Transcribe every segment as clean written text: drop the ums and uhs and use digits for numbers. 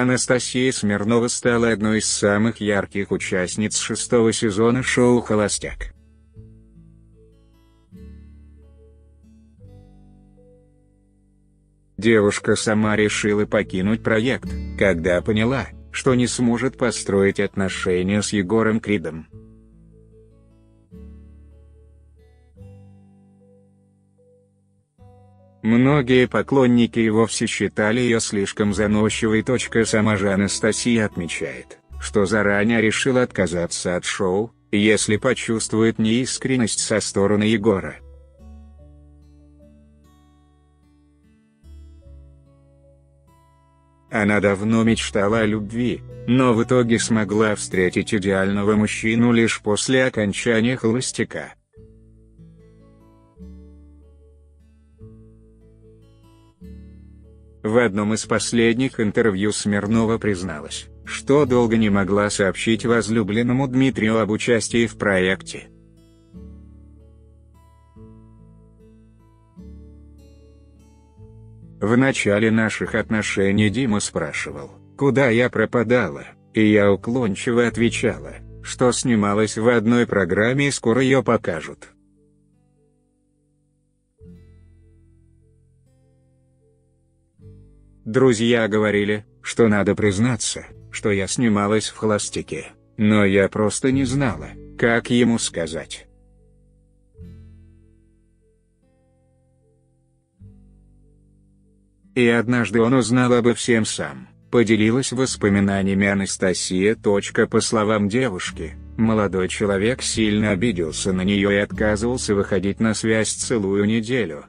Анастасия Смирнова стала одной из самых ярких участниц 6-го сезона шоу «Холостяк». Девушка сама решила покинуть проект, когда поняла, что не сможет построить отношения с Егором Кридом. Многие поклонники и вовсе считали ее слишком заносчивой. Сама же Анастасия отмечает, что заранее решила отказаться от шоу, если почувствует неискренность со стороны Егора. Она давно мечтала о любви, но в итоге смогла встретить идеального мужчину лишь после окончания «Холостяка». В одном из последних интервью Смирнова призналась, что долго не могла сообщить возлюбленному Дмитрию об участии в проекте. В начале наших отношений Дима спрашивал, куда я пропадала, и я уклончиво отвечала, что снималась в одной программе и скоро ее покажут. Друзья говорили, что надо признаться, что я снималась в «Холостяке», но я просто не знала, как ему сказать. И однажды он узнал обо всем сам, поделилась воспоминаниями Анастасия. По словам девушки, молодой человек сильно обиделся на нее и отказывался выходить на связь целую неделю.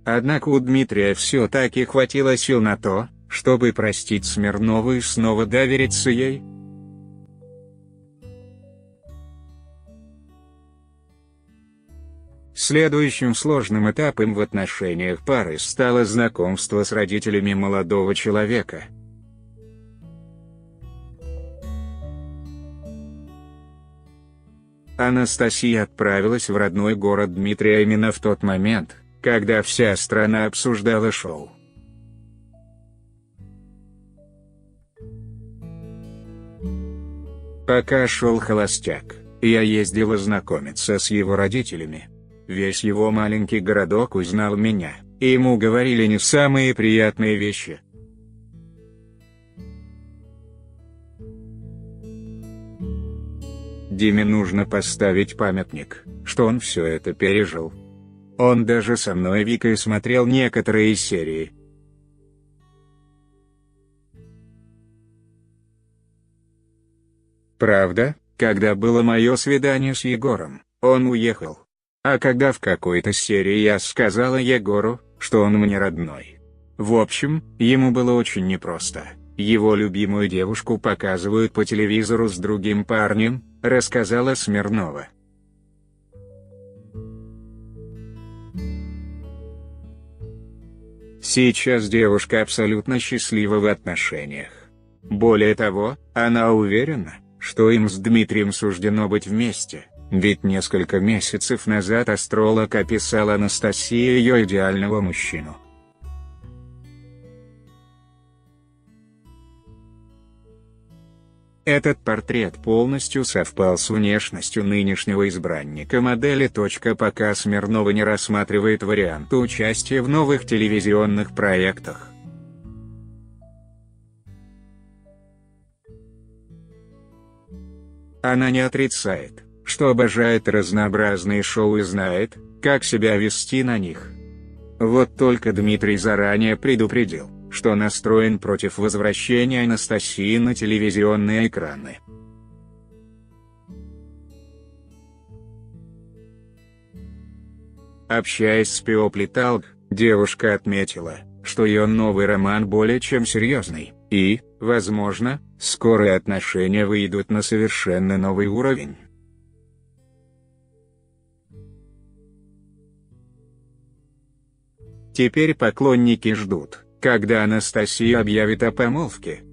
Однако у Дмитрия все-таки хватило сил на то, чтобы простить Смирнову и снова довериться ей. Следующим сложным этапом в отношениях пары стало знакомство с родителями молодого человека. Анастасия отправилась в родной город Дмитрия именно в тот момент, когда вся страна обсуждала шоу. Пока шел «Холостяк», я ездила знакомиться с его родителями. Весь его маленький городок узнал меня, и ему говорили не самые приятные вещи. Диме нужно поставить памятник, что он все это пережил. Он даже со мной Викой смотрел некоторые серии. Правда, когда было мое свидание с Егором, он уехал. А когда в какой-то серии я сказала Егору, что он мне родной. В общем, ему было очень непросто. Его любимую девушку показывают по телевизору с другим парнем, рассказала Смирнова. Сейчас девушка абсолютно счастлива в отношениях. Более того, она уверена, что им с Дмитрием суждено быть вместе, ведь несколько месяцев назад астролог описал Анастасии ее идеального мужчину. Этот портрет полностью совпал с внешностью нынешнего избранника модели. Пока Смирнова не рассматривает вариант участия в новых телевизионных проектах. Она не отрицает, что обожает разнообразные шоу и знает, как себя вести на них. Вот только Дмитрий заранее предупредил, что настроен против возвращения Анастасии на телевизионные экраны. Общаясь с People Talk, девушка отметила, что ее новый роман более чем серьезный, и, возможно, скоро отношения выйдут на совершенно новый уровень. Теперь поклонники ждут, когда Анастасия объявит о помолвке,